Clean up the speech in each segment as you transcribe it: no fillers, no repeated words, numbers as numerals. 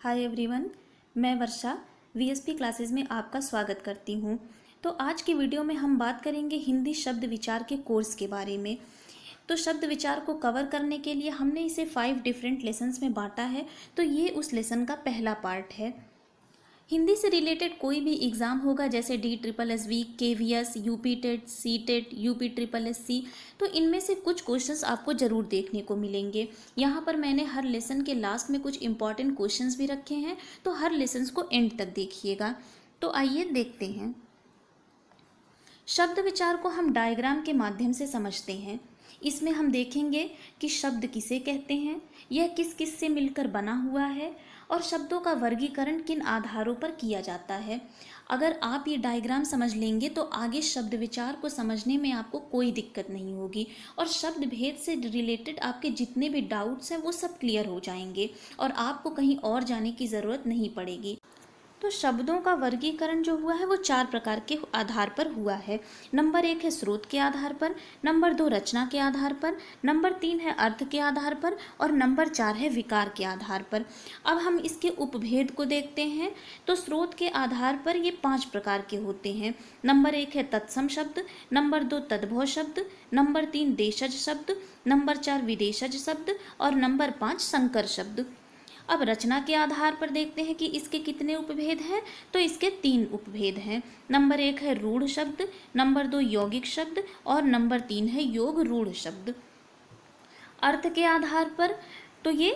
Hi everyone, मैं वर्षा VSP classes में आपका स्वागत करती हूँ। तो आज की वीडियो में हम बात करेंगे हिंदी शब्द विचार के कोर्स के बारे में। तो शब्द विचार को कवर करने के लिए हमने इसे 5 डिफरेंट लेसन्स में बांटा है। तो ये उस लेसन का पहला पार्ट है। हिंदी से रिलेटेड कोई भी एग्ज़ाम होगा जैसे DSSB, KVS, UP TET, C TET, UP SSSC, तो इनमें से कुछ क्वेश्चंस आपको ज़रूर देखने को मिलेंगे। यहाँ पर मैंने हर लेसन के लास्ट में कुछ इंपॉर्टेंट क्वेश्चंस भी रखे हैं, तो हर लेसन्स को एंड तक देखिएगा। तो आइए देखते हैं। शब्द विचार को हम डायग्राम के माध्यम से समझते हैं। इसमें हम देखेंगे कि शब्द किसे कहते हैं, यह किस किस से मिलकर बना हुआ है और शब्दों का वर्गीकरण किन आधारों पर किया जाता है। अगर आप ये डायग्राम समझ लेंगे तो आगे शब्द विचार को समझने में आपको कोई दिक्कत नहीं होगी और शब्द भेद से रिलेटेड आपके जितने भी डाउट्स हैं वो सब क्लियर हो जाएंगे और आपको कहीं और जाने की ज़रूरत नहीं पड़ेगी। तो शब्दों का वर्गीकरण जो हुआ है वो 4 प्रकार के आधार पर हुआ है। नंबर 1 है स्रोत के आधार पर, नंबर 2 रचना के आधार पर, नंबर 3 है अर्थ के आधार पर और नंबर 4 है विकार के आधार पर। अब हम इसके उपभेद को देखते हैं। तो स्रोत के आधार पर ये 5 प्रकार के होते हैं। नंबर 1 है तत्सम शब्द, नंबर 2 तद्भव शब्द, नंबर 3 देशज शब्द, नंबर 4 विदेशज शब्द और नंबर 5 संकर शब्द। अब रचना के आधार पर देखते हैं कि इसके कितने उपभेद हैं। तो इसके 3 उपभेद हैं। नंबर 1 है रूढ़ शब्द, नंबर 2 यौगिक शब्द और नंबर 3 है योग रूढ़ शब्द। अर्थ के आधार पर तो ये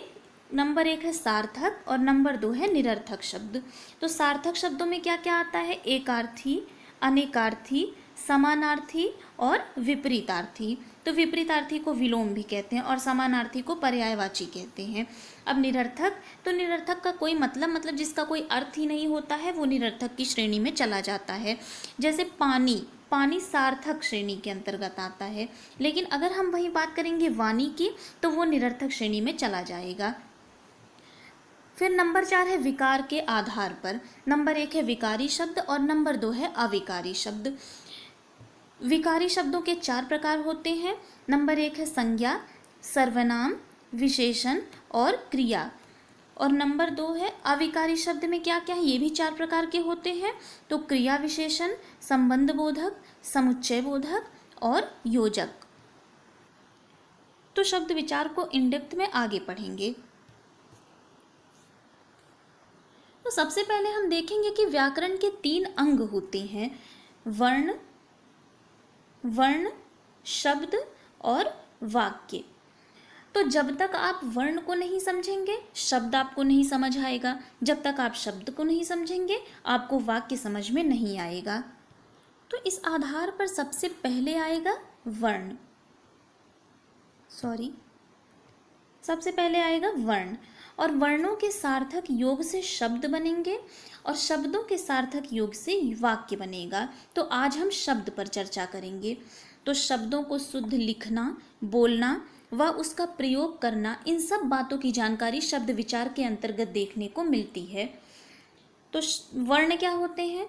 नंबर 1 है सार्थक और नंबर 2 है निरर्थक शब्द। तो सार्थक शब्दों में क्या क्या आता है? एकार्थी, अनेकार्थी, समानार्थी और विपरीतार्थी। तो विपरीतार्थी को विलोम भी कहते हैं और समानार्थी को पर्यायवाची कहते हैं। अब निरर्थक, तो निरर्थक का कोई मतलब जिसका कोई अर्थ ही नहीं होता है वो निरर्थक की श्रेणी में चला जाता है। जैसे पानी, पानी सार्थक श्रेणी के अंतर्गत आता है। लेकिन अगर हम वही बात करेंगे वाणी की तो वो निरर्थक श्रेणी में चला जाएगा। फिर नंबर 4 है विकार के आधार पर। नंबर 1 है विकारी शब्द और नंबर 2 है अविकारी शब्द। विकारी शब्दों के 4 प्रकार होते हैं। नंबर 1 है संज्ञा, सर्वनाम, विशेषण और क्रिया। और नंबर 2 है अविकारी शब्द में क्या क्या है, ये भी 4 प्रकार के होते हैं। तो क्रिया विशेषण, संबंध बोधक, समुच्चय बोधक और योजक। तो शब्द विचार को इन डेप्थ में आगे पढ़ेंगे। तो सबसे पहले हम देखेंगे कि व्याकरण के 3 अंग होते हैं, वर्ण, शब्द और वाक्य। तो जब तक आप वर्ण को नहीं समझेंगे शब्द आपको नहीं समझ आएगा, जब तक आप शब्द को नहीं समझेंगे आपको वाक्य समझ में नहीं आएगा। तो इस आधार पर सबसे पहले आएगा वर्ण, सबसे पहले आएगा वर्ण। और वर्णों के सार्थक योग से शब्द बनेंगे और शब्दों के सार्थक योग से वाक्य बनेगा। तो आज हम शब्द पर चर्चा करेंगे। तो शब्दों को शुद्ध लिखना, बोलना व उसका प्रयोग करना, इन सब बातों की जानकारी शब्द विचार के अंतर्गत देखने को मिलती है। तो वर्ण क्या होते हैं?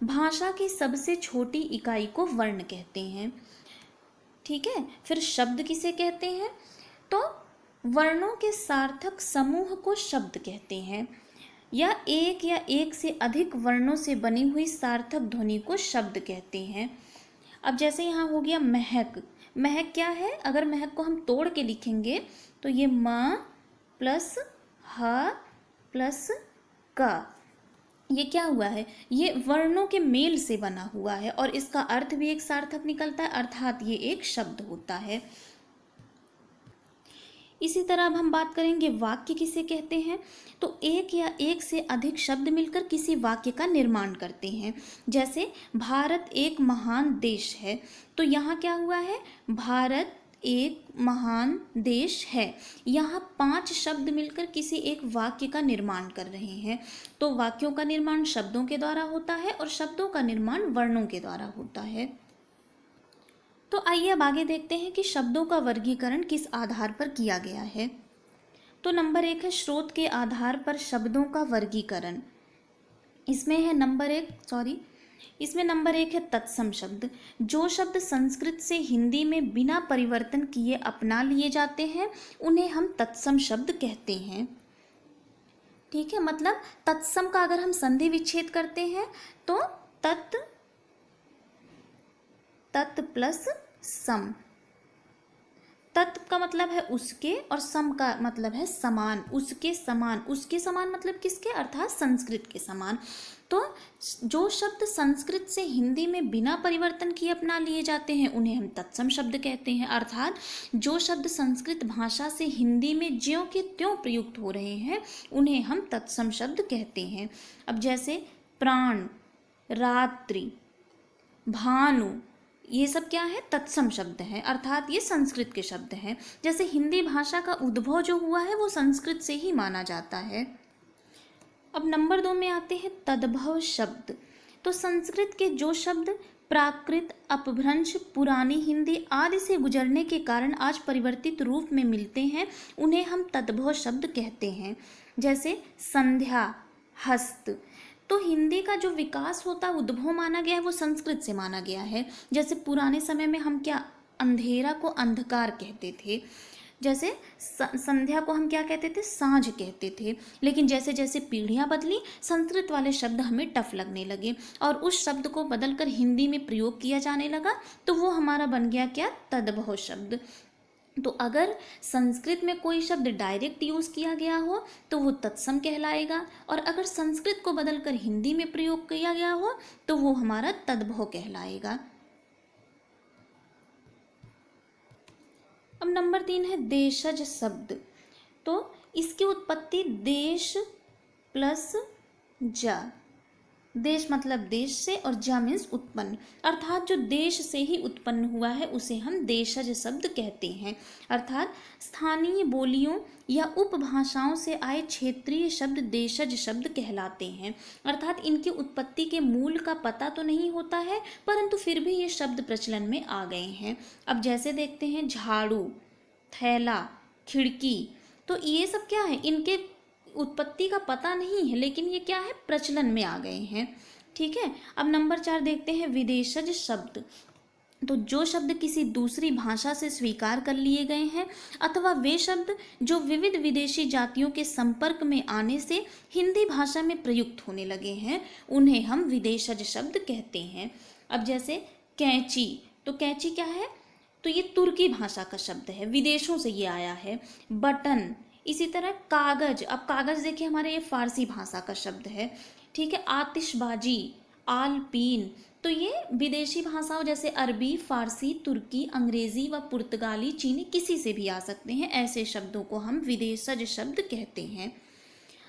भाषा की सबसे छोटी इकाई को वर्ण कहते हैं। ठीक है। फिर शब्द किसे कहते हैं? तो वर्णों के सार्थक समूह को शब्द कहते हैं या एक से अधिक वर्णों से बनी हुई सार्थक ध्वनि को शब्द कहते हैं। अब जैसे यहाँ हो गया महक, महक क्या है? अगर महक को हम तोड़ के लिखेंगे तो ये म प्लस ह प्लस क, ये क्या हुआ है? ये वर्णों के मेल से बना हुआ है और इसका अर्थ भी एक सार्थक निकलता है, अर्थात ये एक शब्द होता है। इसी तरह अब हम बात करेंगे वाक्य किसे कहते हैं। तो एक या एक से अधिक शब्द मिलकर किसी वाक्य का निर्माण करते हैं। जैसे भारत एक महान देश है, तो यहाँ क्या हुआ है? भारत एक महान देश है। यहाँ 5 शब्द मिलकर किसी एक वाक्य का निर्माण कर रहे हैं। तो वाक्यों का निर्माण शब्दों के द्वारा होता है और शब्दों का निर्माण वर्णों के द्वारा होता है। तो आइए अब आगे देखते हैं कि शब्दों का वर्गीकरण किस आधार पर किया गया है। तो नंबर 1 है स्रोत के आधार पर शब्दों का वर्गीकरण। इसमें नंबर 1 है तत्सम शब्द। जो शब्द संस्कृत से हिंदी में बिना परिवर्तन किए अपना लिए जाते हैं उन्हें हम तत्सम शब्द कहते हैं। ठीक है, मतलब तत्सम का अगर हम संधि विच्छेद करते हैं तो तत् तत् प्लस सम। तत् का मतलब है उसके और सम का मतलब है समान, उसके समान। उसके समान मतलब किसके, अर्थात संस्कृत के समान। तो जो शब्द संस्कृत से हिंदी में बिना परिवर्तन किए अपना लिए जाते हैं उन्हें हम तत्सम शब्द कहते हैं। अर्थात जो शब्द संस्कृत भाषा से हिंदी में ज्यों के त्यों प्रयुक्त हो रहे हैं उन्हें हम तत्सम शब्द कहते हैं। अब जैसे प्राण, रात्रि, भानु, ये सब क्या है, तत्सम शब्द हैं, अर्थात ये संस्कृत के शब्द हैं। जैसे हिंदी भाषा का उद्भव जो हुआ है वो संस्कृत से ही माना जाता है। अब नंबर 2 में आते हैं तद्भव शब्द। तो संस्कृत के जो शब्द प्राकृत, अपभ्रंश, पुरानी हिंदी आदि से गुजरने के कारण आज परिवर्तित रूप में मिलते हैं उन्हें हम तद्भव शब्द कहते हैं। जैसे संध्या, हस्त। तो हिंदी का जो विकास होता, उद्भव माना गया है वो संस्कृत से माना गया है। जैसे पुराने समय में हम क्या, अंधेरा को अंधकार कहते थे। जैसे संध्या को हम क्या कहते थे, सांझ कहते थे। लेकिन जैसे जैसे पीढ़ियां बदली संस्कृत वाले शब्द हमें टफ लगने लगे और उस शब्द को बदलकर हिंदी में प्रयोग किया जाने लगा तो वो हमारा बन गया क्या, तद्भव शब्द। तो अगर संस्कृत में कोई शब्द डायरेक्ट यूज़ किया गया हो तो वो तत्सम कहलाएगा, और अगर संस्कृत को बदलकर हिंदी में प्रयोग किया गया हो तो वो हमारा तद्भव कहलाएगा। अब नंबर 3 है देशज शब्द। तो इसकी उत्पत्ति देश प्लस जा, देश मतलब देश से और जा मीन्स उत्पन्न, अर्थात जो देश से ही उत्पन्न हुआ है उसे हम देशज शब्द कहते हैं। अर्थात स्थानीय बोलियों या उपभाषाओं से आए क्षेत्रीय शब्द देशज शब्द कहलाते हैं। अर्थात इनकी उत्पत्ति के मूल का पता तो नहीं होता है परंतु फिर भी ये शब्द प्रचलन में आ गए हैं। अब जैसे देखते हैं झाड़ू, थैला, खिड़की, तो ये सब क्या है, इनके उत्पत्ति का पता नहीं है लेकिन ये क्या है, प्रचलन में आ गए हैं। ठीक है। अब नंबर 4 देखते हैं विदेशज शब्द। तो जो शब्द किसी दूसरी भाषा से स्वीकार कर लिए गए हैं अथवा वे शब्द जो विविध विदेशी जातियों के संपर्क में आने से हिंदी भाषा में प्रयुक्त होने लगे हैं उन्हें हम विदेशज शब्द कहते हैं। अब जैसे कैंची, तो कैंची क्या है, तो ये तुर्की भाषा का शब्द है, विदेशों से ये आया है। बटन, इसी तरह कागज, अब कागज देखिए हमारे ये फारसी भाषा का शब्द है। ठीक है। आतिशबाजी, आलपीन, तो ये विदेशी भाषाओं जैसे अरबी, फारसी, तुर्की, अंग्रेजी व पुर्तगाली, चीनी किसी से भी आ सकते हैं, ऐसे शब्दों को हम विदेशज शब्द कहते हैं।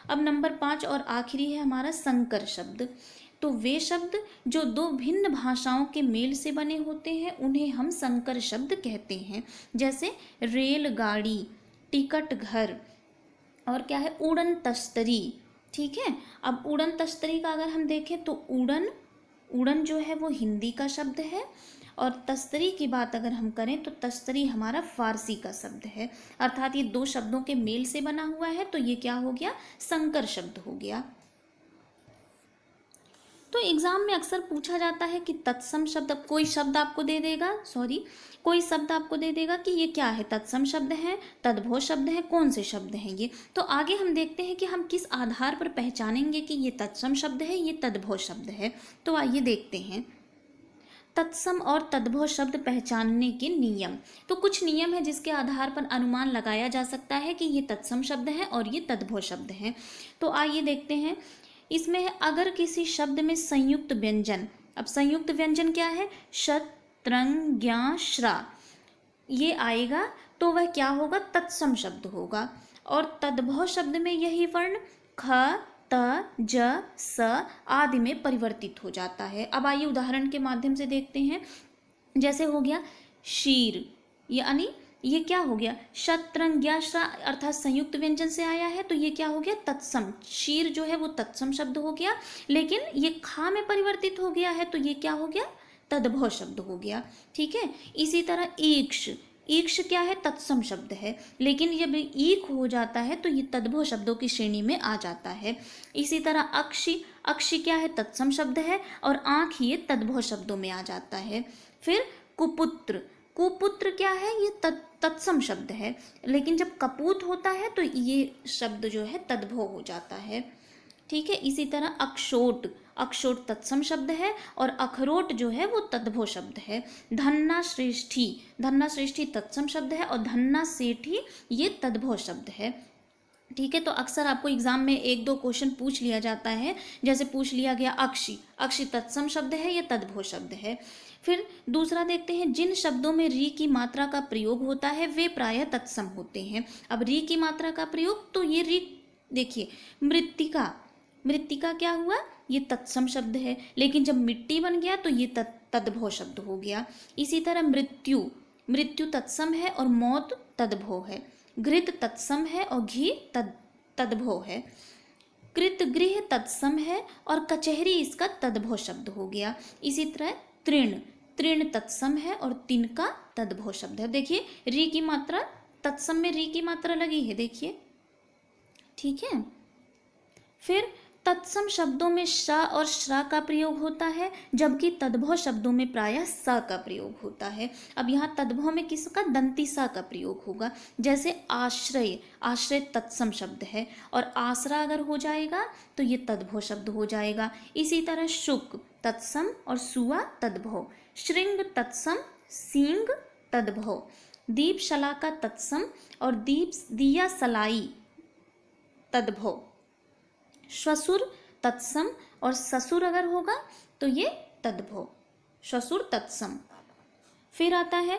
अब नंबर 5 और आखिरी है हमारा संकर शब्द। तो वे शब्द जो दो भिन्न भाषाओं के मेल से बने होते हैं उन्हें हम संकर शब्द कहते हैं। जैसे रेलगाड़ी, टिकट घर, और क्या है, उड़न तश्तरी। ठीक है। अब उड़न तश्तरी का अगर हम देखें तो उड़न जो है वो हिंदी का शब्द है और तश्तरी की बात अगर हम करें तो तश्तरी हमारा फारसी का शब्द है। अर्थात ये दो शब्दों के मेल से बना हुआ है तो ये क्या हो गया, संकर शब्द हो गया। तो एग्जाम में अक्सर पूछा जाता है कि तत्सम शब्द, कोई शब्द आपको दे देगा, कोई शब्द आपको दे देगा कि ये क्या है, तत्सम शब्द है, तद्भव शब्द है, कौन से शब्द हैं ये। तो आगे हम देखते हैं कि हम किस आधार पर पहचानेंगे कि ये तत्सम शब्द है, ये तद्भव शब्द है। तो आइए देखते हैं तत्सम और तद्भव शब्द पहचानने के नियम। तो कुछ नियम है जिसके आधार पर अनुमान लगाया जा सकता है कि ये तत्सम शब्द है और ये तद्भव शब्द है। तो आइए देखते हैं। इसमें है अगर किसी शब्द में संयुक्त व्यंजन, अब संयुक्त व्यंजन क्या है, शत, त्रंग, ज्ञा, श्रा, ये आएगा तो वह क्या होगा, तत्सम शब्द होगा। और तद्भव शब्द में यही वर्ण ख, त, ज, स आदि में परिवर्तित हो जाता है। अब आइए उदाहरण के माध्यम से देखते हैं। जैसे हो गया शीर, यानी ये क्या हो गया, शतरंग्याश्रा अर्थात संयुक्त व्यंजन से आया है तो ये क्या हो गया, तत्सम। शीर जो है वो तत्सम शब्द हो गया, लेकिन ये खा में परिवर्तित हो गया है तो ये क्या हो गया, तद्भव शब्द हो गया। ठीक है। इसी तरह ईक्ष, ईक्ष क्या है, तत्सम शब्द है, लेकिन जब ईक हो जाता है तो ये तद्भव शब्दों की श्रेणी में आ जाता है। इसी तरह अक्षी, अक्षी क्या है, तत्सम शब्द है और आँख ये तद्भव शब्दों में आ जाता है। फिर कुपुत्र, कुपुत्र क्या है, ये तत्सम शब्द है, लेकिन जब कपूत होता है तो ये शब्द जो है तद्भव हो जाता है। ठीक है, इसी तरह अक्षोट, अक्षोट तत्सम शब्द है और अखरोट जो है वो तद्भव शब्द है। धन्ना श्रेष्ठी, धन्ना श्रेष्ठी तत्सम शब्द है और धन्ना सेठी ये तद्भव शब्द है। ठीक है, तो अक्सर आपको एग्जाम में एक दो क्वेश्चन पूछ लिया जाता है, जैसे पूछ लिया गया अक्षी, अक्षी तत्सम शब्द है, ये तद्भव शब्द है। फिर दूसरा देखते हैं, जिन शब्दों में री की मात्रा का प्रयोग होता है वे प्रायः तत्सम होते हैं। अब री की मात्रा का प्रयोग, तो ये री देखिए, मृत्तिका, मृत्तिका क्या हुआ, ये तत्सम शब्द है, लेकिन जब मिट्टी बन गया तो ये तद्भव शब्द हो गया। इसी तरह मृत्यु, मृत्यु तत्सम है और मौत तद्भव है। घृत तत्सम है और घी तद्भव है। कृतगृह तत्सम है और कचहरी इसका तद्भव शब्द हो गया। इसी तरह तृण, तृण तत्सम है और तिनका तद्भव शब्द है। देखिए री की मात्रा, तत्सम में री की मात्रा लगी है, देखिए। ठीक है, फिर तत्सम शब्दों में श और श्रा का प्रयोग होता है, जबकि तद्भव शब्दों में प्रायः स का प्रयोग होता है। अब यहाँ तद्भव में किसका, दंती सा का प्रयोग होगा। जैसे आश्रय, आश्रय तत्सम शब्द है और आसरा अगर हो जाएगा तो ये तद्भव शब्द हो जाएगा। इसी तरह शुक तत्सम और सुआ तद्भव। श्रृंग तत्सम, सींग तद्भव। दीप शलाका तत्सम और दिया सलाई तद्भव। श्वसुर तत्सम और ससुर अगर होगा तो ये तद्भव, श्वसुर तत्सम। फिर आता है,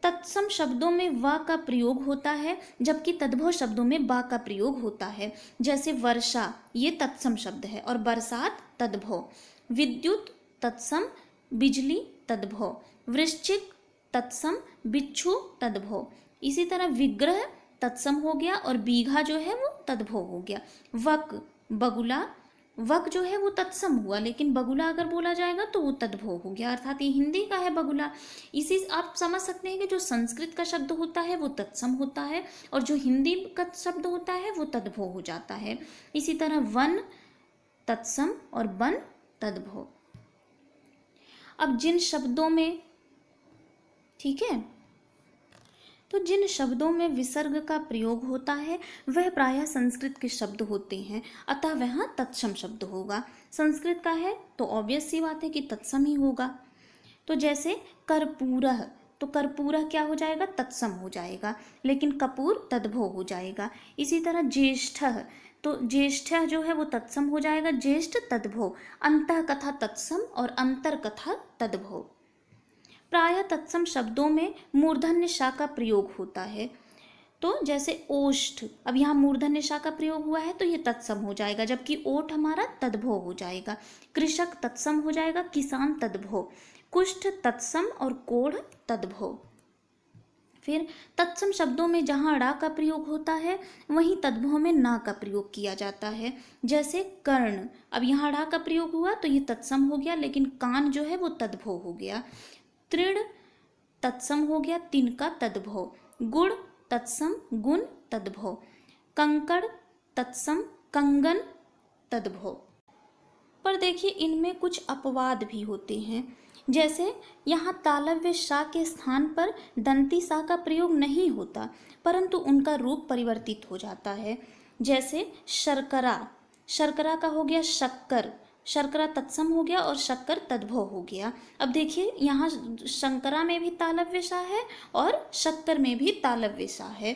तत्सम शब्दों में वा का प्रयोग होता है, जबकि तद्भव शब्दों में बा का प्रयोग होता है। जैसे वर्षा, ये तत्सम शब्द है और बरसात तद्भव। विद्युत तत्सम, बिजली तद्भव। वृश्चिक तत्सम, बिच्छू तद्भव। इसी तरह विग्रह तत्सम हो गया और बीघा जो है वो तद्भव हो गया। वक, बगुला, वक जो है वो तत्सम हुआ, लेकिन बगुला अगर बोला जाएगा तो वो तद्भव हो गया, अर्थात ये हिंदी का है बगुला। इसी आप समझ सकते हैं कि जो संस्कृत का शब्द होता है वो तत्सम होता है और जो हिंदी का शब्द होता है वो तद्भव हो जाता है। इसी तरह वन तत्सम और वन तद्भव। अब जिन शब्दों में, ठीक है, तो जिन शब्दों में विसर्ग का प्रयोग होता है वह प्रायः संस्कृत के शब्द होते हैं, अतः वह तत्सम शब्द होगा। संस्कृत का है तो ऑब्वियस सी बात है कि तत्सम ही होगा। तो जैसे कर्पूरः, तो कर्पूरः क्या हो जाएगा, तत्सम हो जाएगा, लेकिन कपूर तद्भव हो जाएगा। इसी तरह ज्येष्ठः, तो ज्येष्ठः जो है वो तत्सम हो जाएगा, ज्येष्ठ तद्भव। अंतः कथा तत्सम और अंतर कथा तद्भव। प्रायः तत्सम शब्दों में मूर्धन्य श का प्रयोग होता है। तो जैसे ओष्ठ, अब यहाँ मूर्धन्य श का प्रयोग हुआ है तो ये तत्सम हो जाएगा, जबकि ओठ हमारा तद्भव हो जाएगा। कृषक तत्सम हो जाएगा, किसान तद्भव। कुष्ठ तत्सम और कोढ़ तद्भव। फिर तत्सम शब्दों में जहाँ ड़ा का प्रयोग होता है वहीं तद्भव में ना का प्रयोग किया जाता है। जैसे कर्ण, अब यहाँ ड़ा का प्रयोग हुआ तो ये तत्सम हो गया, लेकिन कान जो है वो तद्भव हो गया। तृण तत्सम हो गया, तिनका तद्भव। गुण तत्सम, गुण तद्भव। कंकड़ तत्सम, कंगन तद्भव। पर देखिए इनमें कुछ अपवाद भी होते हैं। जैसे यहाँ तालव्य सा के स्थान पर दंती सा का प्रयोग नहीं होता, परंतु उनका रूप परिवर्तित हो जाता है। जैसे शर्करा, शर्करा का हो गया शक्कर, शर्करा तत्सम हो गया और शक्कर तद्भव हो गया। अब देखिए यहाँ शंकरा में भी तालव्य सा है और शक्कर में भी तालव्य सा है।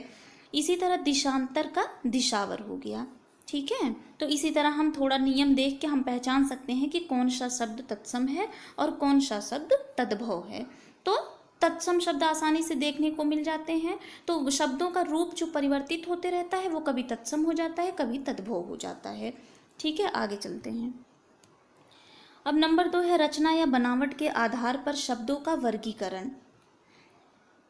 इसी तरह दिशांतर का दिशावर हो गया। ठीक है, तो इसी तरह हम थोड़ा नियम देख के हम पहचान सकते हैं कि कौन सा शब्द तत्सम है और कौन सा शब्द तद्भव है। तो तत्सम शब्द आसानी से देखने को मिल जाते हैं। तो शब्दों का रूप जो परिवर्तित होते रहता है वो कभी तत्सम हो जाता है, कभी तद्भव हो जाता है। ठीक है, आगे चलते हैं। अब नंबर 2 है रचना या बनावट के आधार पर शब्दों का वर्गीकरण।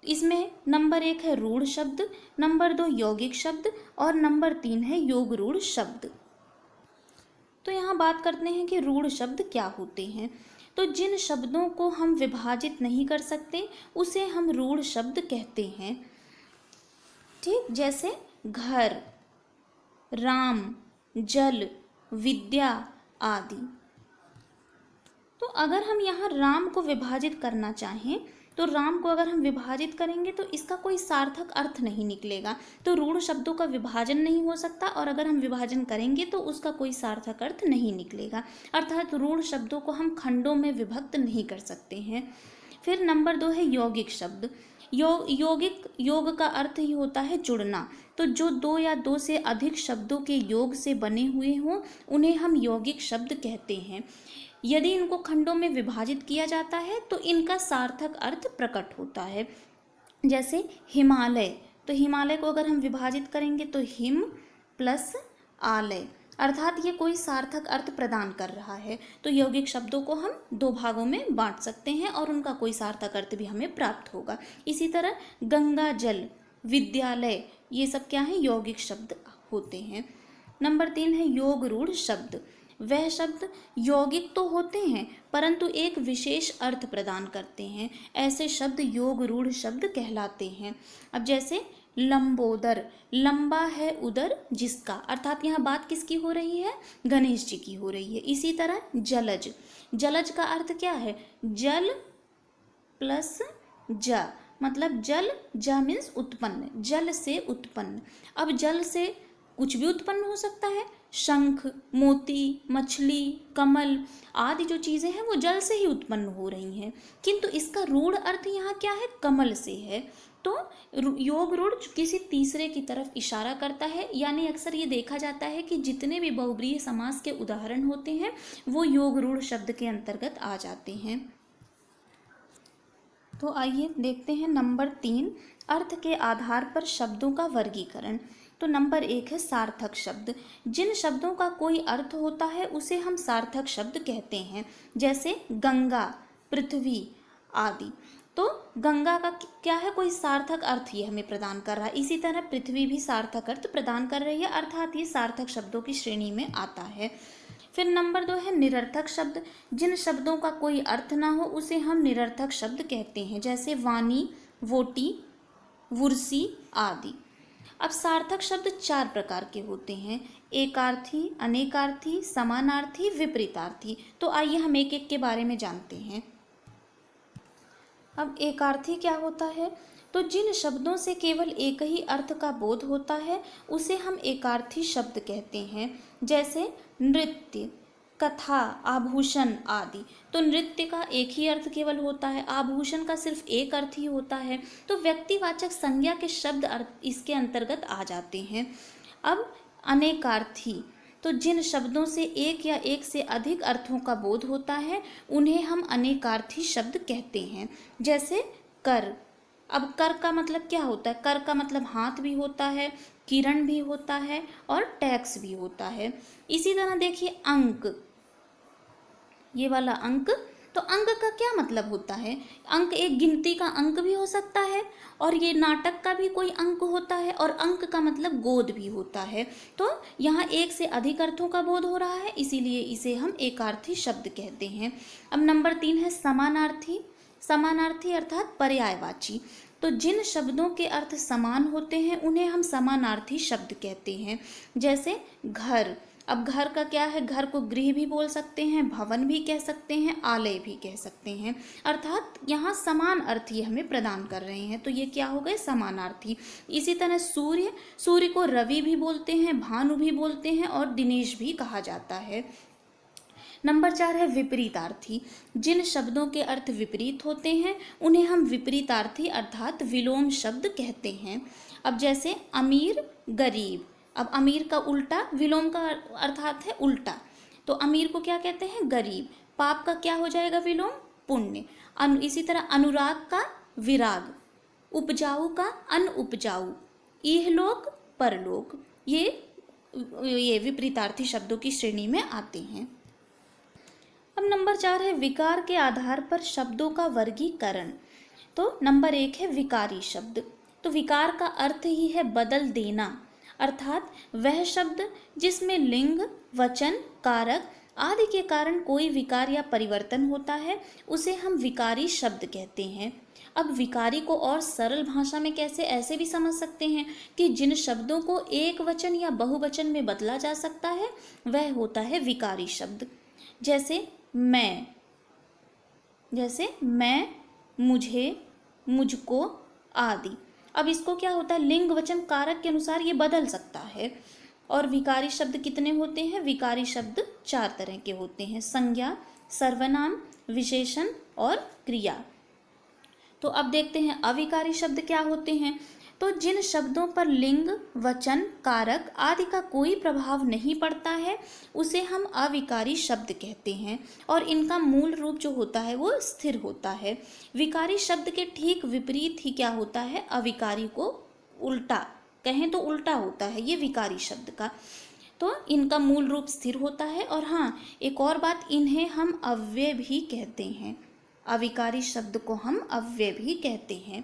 इसमें नंबर 1 है रूढ़ शब्द, नंबर 2 यौगिक शब्द और नंबर 3 है योग रूढ़ शब्द। तो यहाँ बात करते हैं कि रूढ़ शब्द क्या होते हैं। तो जिन शब्दों को हम विभाजित नहीं कर सकते उसे हम रूढ़ शब्द कहते हैं। ठीक, जैसे घर, राम, जल, विद्या आदि। तो अगर हम यहाँ राम को विभाजित करना चाहें तो राम को अगर हम विभाजित करेंगे तो इसका कोई सार्थक अर्थ नहीं निकलेगा। तो रूढ़ शब्दों का विभाजन नहीं हो सकता, और अगर हम विभाजन करेंगे तो उसका कोई सार्थक अर्थ नहीं निकलेगा। अर्थात रूढ़ शब्दों को हम खंडों में विभक्त नहीं कर सकते हैं। फिर नंबर 2 है यौगिक शब्द। यौगिक, योग का अर्थ ही होता है जुड़ना। तो जो दो या दो से अधिक शब्दों के योग से बने हुए हों उन्हें हम यौगिक शब्द कहते हैं। यदि इनको खंडों में विभाजित किया जाता है तो इनका सार्थक अर्थ प्रकट होता है। जैसे हिमालय, तो हिमालय को अगर हम विभाजित करेंगे तो हिम प्लस आलय, अर्थात ये कोई सार्थक अर्थ प्रदान कर रहा है। तो यौगिक शब्दों को हम दो भागों में बांट सकते हैं और उनका कोई सार्थक अर्थ भी हमें प्राप्त होगा। इसी तरह गंगा जल, विद्यालय, ये सब क्या है, यौगिक शब्द होते हैं। नंबर 3 है योग रूढ़ शब्द। वह शब्द यौगिक तो होते हैं परंतु एक विशेष अर्थ प्रदान करते हैं। ऐसे शब्द योग रूढ़ शब्द कहलाते हैं। अब जैसे लंबोदर, लंबा है उदर जिसका, अर्थात यहाँ बात किसकी हो रही है, गणेश जी की हो रही है। इसी तरह जलज, जलज का अर्थ क्या है, जल प्लस ज, मतलब जल, ज मीन्स उत्पन्न, जल से उत्पन्न। अब जल से कुछ भी उत्पन्न हो सकता है, शंख, मोती, मछली, कमल आदि जो चीज़ें हैं वो जल से ही उत्पन्न हो रही हैं, किंतु इसका रूढ़ अर्थ यहाँ क्या है, कमल से है। तो योग रूढ़ किसी तीसरे की तरफ इशारा करता है, यानी अक्सर ये देखा जाता है कि जितने भी बहुब्रीहि समास के उदाहरण होते हैं वो योग रूढ़ शब्द के अंतर्गत आ जाते हैं। तो आइए देखते हैं नंबर 3, अर्थ के आधार पर शब्दों का वर्गीकरण। तो नंबर 1 है सार्थक शब्द। जिन शब्दों का कोई अर्थ होता है उसे हम सार्थक शब्द कहते हैं। जैसे गंगा, पृथ्वी आदि। तो गंगा का क्या है, कोई सार्थक अर्थ ये हमें प्रदान कर रहा है। इसी तरह पृथ्वी भी सार्थक अर्थ प्रदान कर रही है, अर्थात ये सार्थक शब्दों की श्रेणी में आता है। फिर नंबर 2 है निरर्थक शब्द। जिन शब्दों का कोई अर्थ ना हो उसे हम निरर्थक शब्द कहते हैं। जैसे वाणी, वोटी, वुरसी आदि। अब सार्थक शब्द 4 प्रकार के होते हैं, एकार्थी, अनेकार्थी, समानार्थी, विपरीतार्थी। तो आइए हम एक एक के बारे में जानते हैं। अब एकार्थी क्या होता है, तो जिन शब्दों से केवल एक ही अर्थ का बोध होता है उसे हम एकार्थी शब्द कहते हैं। जैसे नृत्य, कथा, आभूषण आदि। तो नृत्य का एक ही अर्थ केवल होता है, आभूषण का सिर्फ एक अर्थ ही होता है। तो व्यक्तिवाचक संज्ञा के शब्द अर्थ इसके अंतर्गत आ जाते हैं। अब अनेकार्थी, तो जिन शब्दों से एक या एक से अधिक अर्थों का बोध होता है उन्हें हम अनेकार्थी शब्द कहते हैं। जैसे कर, अब कर का मतलब क्या होता है, कर का मतलब हाथ भी होता है, किरण भी होता है और टैक्स भी होता है। इसी तरह देखिए अंक, ये वाला अंक, तो अंक का क्या मतलब होता है, अंक एक गिनती का अंक भी हो सकता है और ये नाटक का भी कोई अंक होता है, और अंक का मतलब गोद भी होता है। तो यहाँ एक से अधिक अर्थों का बोध हो रहा है, इसीलिए इसे हम एकार्थी शब्द कहते हैं। अब नंबर 3 है समानार्थी। समानार्थी अर्थात पर्यायवाची। तो जिन शब्दों के अर्थ समान होते हैं उन्हें हम समानार्थी शब्द कहते हैं। जैसे घर, अब घर का क्या है, घर को गृह भी बोल सकते हैं, भवन भी कह सकते हैं, आलय भी कह सकते हैं, अर्थात यहाँ समान अर्थ ये हमें प्रदान कर रहे हैं। तो ये क्या हो गए, समानार्थी। इसी तरह सूर्य, सूर्य को रवि भी बोलते हैं, भानु भी बोलते हैं और दिनेश भी कहा जाता है। नंबर 4 है विपरीतार्थी। जिन शब्दों के अर्थ विपरीत होते हैं उन्हें हम विपरीतार्थी अर्थात विलोम शब्द कहते हैं। अब जैसे अमीर, गरीब। अब अमीर का उल्टा, विलोम का अर्थात है उल्टा, तो अमीर को क्या कहते हैं, गरीब। पाप का क्या हो जाएगा विलोम, पुण्य। इसी तरह अनुराग का विराग, उपजाऊ का अनउपजाऊ, इहलोक परलोक। ये विपरीतार्थी शब्दों की श्रेणी में आते हैं। अब नंबर 4 है विकार के आधार पर शब्दों का वर्गीकरण। तो नंबर 1 है विकारी शब्द। तो विकार का अर्थ ही है बदल देना, अर्थात वह शब्द जिसमें लिंग, वचन, कारक आदि के कारण कोई विकार या परिवर्तन होता है उसे हम विकारी शब्द कहते हैं। अब विकारी को और सरल भाषा में कैसे ऐसे भी समझ सकते हैं कि जिन शब्दों को एक वचन या बहुवचन में बदला जा सकता है वह होता है विकारी शब्द। जैसे मैं, मुझे, मुझको आदि। अब इसको क्या होता है, लिंग वचन कारक के अनुसार ये बदल सकता है। और विकारी शब्द कितने होते हैं, विकारी शब्द 4 तरह के होते हैं, संज्ञा, सर्वनाम, विशेषण और क्रिया। तो अब देखते हैं अविकारी शब्द क्या होते हैं। तो जिन शब्दों पर लिंग वचन कारक आदि का कोई प्रभाव नहीं पड़ता है उसे हम अविकारी शब्द कहते हैं, और इनका मूल रूप जो होता है वो स्थिर होता है। विकारी शब्द के ठीक विपरीत ही क्या होता है, अविकारी को उल्टा कहें तो उल्टा होता है ये विकारी शब्द का। तो इनका मूल रूप स्थिर होता है। और हाँ, एक और बात, इन्हें हम अव्यय भी कहते हैं, अविकारी शब्द को हम अव्यय भी कहते हैं।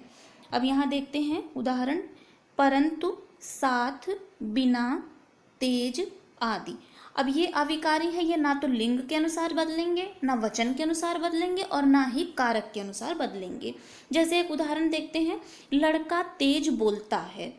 अब यहाँ देखते हैं उदाहरण, परंतु, साथ, बिना, तेज आदि। अब ये अविकारी है, ये ना तो लिंग के अनुसार बदलेंगे, ना वचन के अनुसार बदलेंगे और ना ही कारक के अनुसार बदलेंगे। जैसे एक उदाहरण देखते हैं, लड़का तेज बोलता है।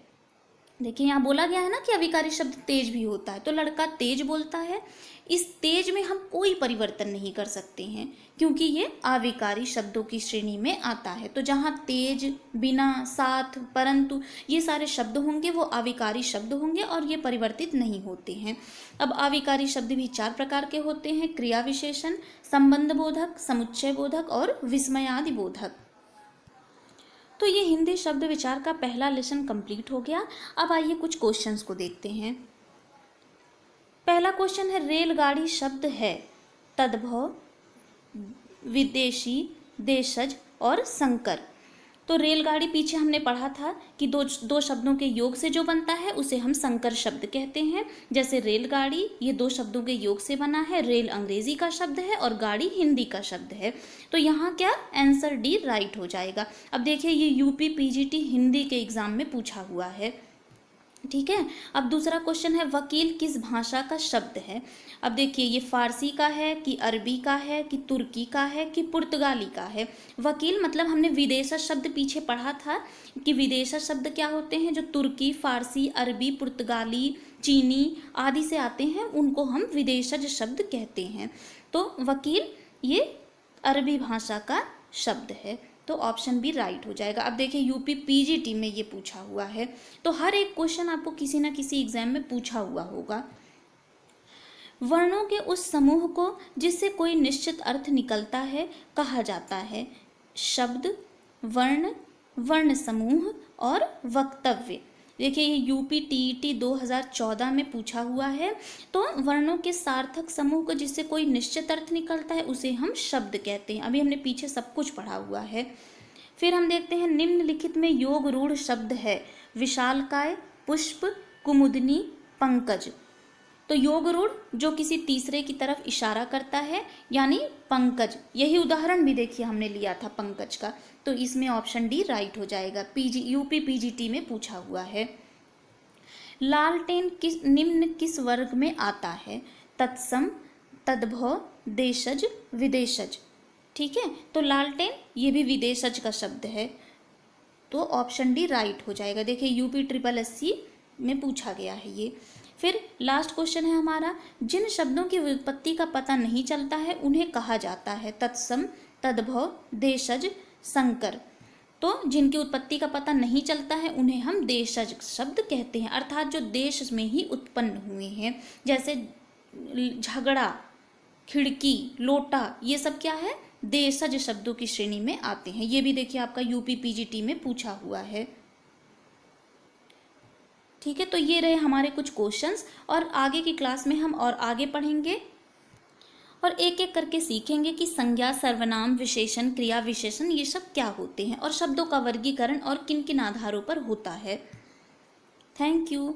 देखिए यहाँ बोला गया है ना कि अविकारी शब्द तेज भी होता है, तो लड़का तेज बोलता है। इस तेज में हम कोई परिवर्तन नहीं कर सकते हैं क्योंकि ये अविकारी शब्दों की श्रेणी में आता है। तो जहाँ तेज, बिना, साथ, परंतु ये सारे शब्द होंगे वो अविकारी शब्द होंगे और ये परिवर्तित नहीं होते हैं। अब अविकारी शब्द भी 4 प्रकार के होते हैं, क्रिया विशेषण, संबंध बोधक, समुच्चय बोधक और विस्मयादि बोधक। तो ये हिंदी शब्द विचार का पहला लेसन कंप्लीट हो गया। अब आइए कुछ क्वेश्चंस को देखते हैं। पहला क्वेश्चन है, रेलगाड़ी शब्द है तद्भव, विदेशी, देशज और संकर। तो रेलगाड़ी पीछे हमने पढ़ा था कि दो शब्दों के योग से जो बनता है उसे हम संकर शब्द कहते हैं। जैसे रेलगाड़ी ये 2 शब्दों के योग से बना है, रेल अंग्रेजी का शब्द है और गाड़ी हिंदी का शब्द है। तो यहाँ क्या आंसर डी राइट हो जाएगा। अब देखिए ये यूपी पीजीटी हिंदी के एग्जाम में पूछा हुआ है, ठीक है। अब दूसरा क्वेश्चन है, वकील किस भाषा का शब्द है। अब देखिए ये फारसी का है कि अरबी का है कि तुर्की का है कि पुर्तगाली का है। वकील मतलब हमने विदेशज शब्द पीछे पढ़ा था कि विदेशज शब्द क्या होते हैं, जो तुर्की, फारसी, अरबी, पुर्तगाली, चीनी आदि से आते हैं उनको हम विदेशज शब्द कहते हैं। तो वकील ये अरबी भाषा का शब्द है, तो ऑप्शन बी राइट हो जाएगा। अब देखिए यूपी पीजीटी में ये पूछा हुआ है, तो हर एक क्वेश्चन आपको किसी ना किसी एग्जाम में पूछा हुआ होगा। वर्णों के उस समूह को जिससे कोई निश्चित अर्थ निकलता है कहा जाता है शब्द, वर्ण, वर्ण समूह और वक्तव्य। देखिए ये यूपी टीईटी 2014 में पूछा हुआ है। तो वर्णों के सार्थक समूह को जिससे कोई निश्चित अर्थ निकलता है उसे हम शब्द कहते हैं। अभी हमने पीछे सब कुछ पढ़ा हुआ है। फिर हम देखते हैं, निम्नलिखित में योग रूढ़ शब्द है विशालकाय, पुष्प, कुमुदनी, पंकज। तो योग रूढ़ जो किसी तीसरे की तरफ इशारा करता है यानी पंकज, यही उदाहरण भी देखिए हमने लिया था पंकज का। तो इसमें ऑप्शन डी राइट हो जाएगा, यूपी पीजीटी में पूछा हुआ है। लालटेन निम्न किस वर्ग में आता है, तत्सम, तद्भव, देशज, विदेशज। ठीक है, तो लालटेन ये भी विदेशज का शब्द है, तो ऑप्शन डी राइट हो जाएगा। देखिए यूपी SSSC में पूछा गया है ये। फिर लास्ट क्वेश्चन है हमारा, जिन शब्दों की व्युत्पत्ति का पता नहीं चलता है उन्हें कहा जाता है तत्सम, तद्भव, देशज, संकर। तो जिनकी उत्पत्ति का पता नहीं चलता है उन्हें हम देशज शब्द कहते हैं, अर्थात जो देश में ही उत्पन्न हुए हैं। जैसे झगड़ा, खिड़की, लोटा, ये सब क्या है, देशज शब्दों की श्रेणी में आते हैं। ये भी देखिए आपका यूपी पीजीटी में पूछा हुआ है। ठीक है, तो ये रहे हमारे कुछ क्वेश्चंस, और आगे की क्लास में हम और आगे पढ़ेंगे और एक एक करके सीखेंगे कि संज्ञा, सर्वनाम, विशेषण, क्रिया विशेषण ये सब क्या होते हैं और शब्दों का वर्गीकरण और किन किन आधारों पर होता है। Thank you.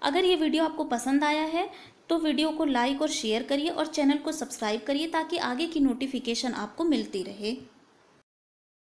अगर ये वीडियो आपको पसंद आया है तो वीडियो को लाइक और शेयर करिए और चैनल को सब्सक्राइब करिए ताकि आगे की नोटिफिकेशन आपको मिलती रहे।